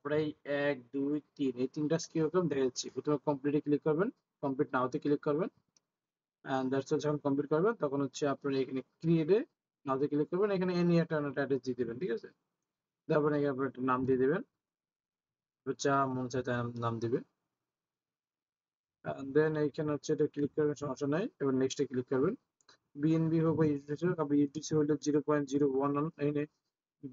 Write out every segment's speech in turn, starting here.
তারপরে এই 1 2 3 এই তিনটা কি রকম দেখা যাচ্ছে। প্রথমে কমপ্লিটে ক্লিক করবেন, কমপ্লিট নাওতে ক্লিক করবেন, এন্ড দ্যাটস যখন কমপ্লিট করবেন তখন হচ্ছে আপনারা এখানে ক্রিয়েটে নাওতে ক্লিক করবেন, এখানে এনি একটা অ্যাড্রেস দিয়ে দিবেন, ঠিক আছে। তারপরে এখানে আপনার একটা নাম দিয়ে দিবেন, যা মন চায় তাই নাম দিবেন। দেন এইখানে হচ্ছে এটা ক্লিক করবেন, সমস্যা নাই। এবার নেক্সটে ক্লিক করবেন। বিএনবি হোক বা ইউটিসি হোক, আপনি ইউটিসি হলে 0.01 এখানে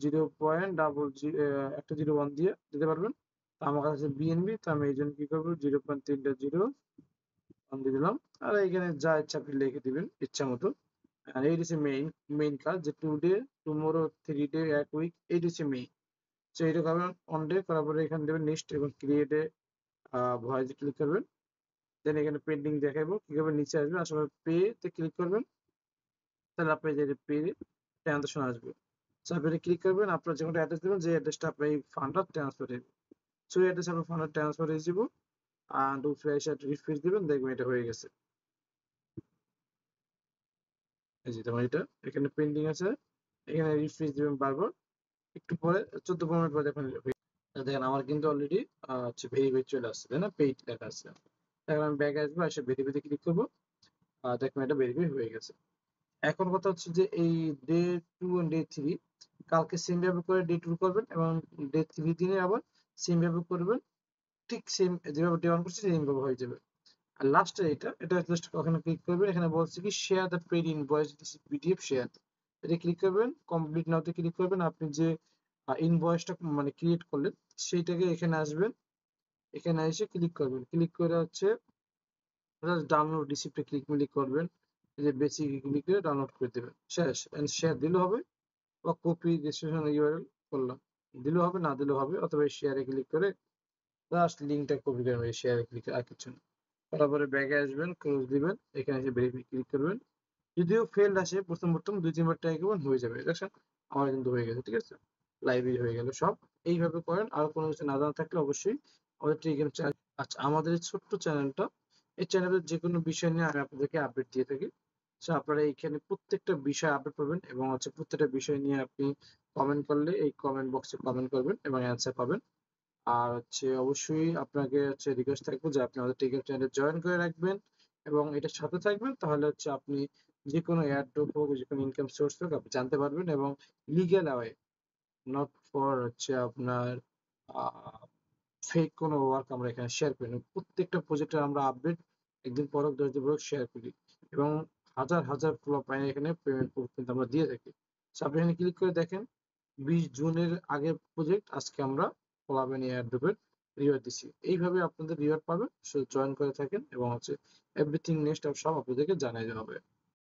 0.00 একটা 01 দিয়ে দিতে পারবেন। তো আমার কাছে বিএনবি, তো আমি এই জন্য কি করবো 0.3.01 দিয়ে দিলাম। আর এখানে যা ইচ্ছা আপনি লিখে দিবেন ইচ্ছা মতো। আর এই হচ্ছে মেইন কাজ, যে টুডে, টুমোরো, 3 ডে, এক উইক, এই হচ্ছে মেইন। তো এটা করবেন অন ডে করার পরে এখানে দেবেন নেক্সট এবং ক্রিয়েটে ভয়েস ক্লিক করবেন। দেন এখানে পেন্ডিং দেখাবো, কি করবেন নিচে আসবেন, আসলে পে তে ক্লিক করবেন, তাহলে আপনি যে পে ট্রানজাকশন আসবে। সো আপনি ক্লিক করবেন, আপনার যে কোনো অ্যাড্রেস দেবেন, যে অ্যাড্রেসটা আপনি এই ফান্ডটা ট্রান্সফার হবে, সো এই অ্যাড্রেসে আপনার ফান্ডটা ট্রান্সফার হয়ে যাব। আর রিফ্রেশ দিবেন, দেখবেন এটা হয়ে গেছে। এই যে তোমার এটা এখানে পেন্ডিং আছে, এখানে রিফ্রেশ দিবেন বারবার, একটু পরে 14-15 মিনিট পরে দেখবেন দেখেন আমার কিন্তু অলরেডি হচ্ছে ভেরিফাই চলে আসছে, তাই না, পেইড লেখা আছে। এখন আমি ব্যাগে আসবো, এসে ভেরিফাইতে ক্লিক করবো, দেখবেন এটা ভেরিফাই হয়ে গেছে। এখন কথা হচ্ছে যে এই ডে 2 এন্ড ডে 3 কালকে সেম ভাবে করে ডে 2 করবেন, এবং ডে 3 দিনে আবার সেম ভাবে করবেন, ঠিক সেম যেভাবে ডে 1 করছে সেম ভাবে হয়ে যাবে। আর লাস্টে এটা জাস্ট ওখানে ক্লিক করবেন, এখানে বলছে কি share the paid invoice PDF share, এটা ক্লিক করবেন, কমপ্লিট নাওতে ক্লিক করবেন। আপনি যে ইনভয়েসটা মানে ক্রিয়েট করলেন সেইটাকে এখানে আসবেন, এখানে এসে ক্লিক করবেন, ক্লিক করে হচ্ছে ডাউনলোড রিসিপ্টে ক্লিক করবেন, এই যে বেসিক ক্লিক করে ডাউনলোড করে দেবেন, শেষ। এন্ড শেয়ার দিলে হবে, বা কপি রেজিস্ট্রেশন ইউআরএল করলাম দিলেও হবে, না দিলেও হবে, অথবা শেয়ারে ক্লিক করে জাস্ট লিঙ্কটা কপি করবেন, এই শেয়ারে ক্লিক আর কিছু না। তারপরে ব্যাগে আসবেন, ক্লোজ দিবেন, এখানে এসে ভেরিফাই ক্লিক করবেন। যদিও ফেল্ড আসে প্রথম 2-3 বার ট্রাই করবেন, হয়ে যাবে। দেখছেন আমার কিন্তু হয়ে গেছে, ঠিক আছে, লাইব্রেরি হয়ে গেল সব। এইভাবে করেন। আর কোনো কিছু না জানা থাকলে অবশ্যই আমাদের টেলিগ্রাম চ্যানেল, আচ্ছা আমাদের এই ছোট্ট চ্যানেলটা, এই চ্যানেলের যে কোনো বিষয় নিয়ে আমি আপনাদেরকে আপডেট দিয়ে থাকি। সো আপনারা এইখানে প্রত্যেকটা বিষয় আপডেট পাবেন, এবং হচ্ছে প্রত্যেকটা বিষয় নিয়ে আপনি কমেন্ট করলে এই কমেন্ট বক্সে কমেন্ট করবেন এবং অ্যান্সার পাবেন। আর হচ্ছে অবশ্যই আপনাকে হচ্ছে রিকোয়েস্ট থাকবে যে আপনি আমাদের টেলিগ্রাম চ্যানেলে জয়েন করে রাখবেন এবং এটার সাথে থাকবেন, তাহলে হচ্ছে আপনি যে কোনো এয়ারড্রপ হোক, যে কোনো ইনকাম সোর্স হোক আপনি জানতে পারবেন, এবং লিগ্যাল ওয়ে, নট ফর হচ্ছে আপনার ফেক কোনো ওয়ার্ক আমরা এখানে শেয়ার করি না। প্রত্যেকটা প্রজেক্টের আমরা আপডেট একদিন পর 10 দিন পর শেয়ার করি, এবং হাজার হাজার প্রোফাইল এখানে পেমেন্ট কিন্তু আমরা দিয়ে থাকি। So আপনি এখানে ক্লিক করে দেখেন 20 জুনের আগের প্রজেক্ট, আজকে আমরা ফলাবেন এয়ারড্রপের রিওয়ার্ড দিচ্ছি। এইভাবে আপনাদের রিওয়ার্ড পাবেন, সো জয়েন করে থাকেন, এবং হচ্ছে এভরিথিং নেক্সট সব আপনাদেরকে জানিয়ে দেওয়া হবে।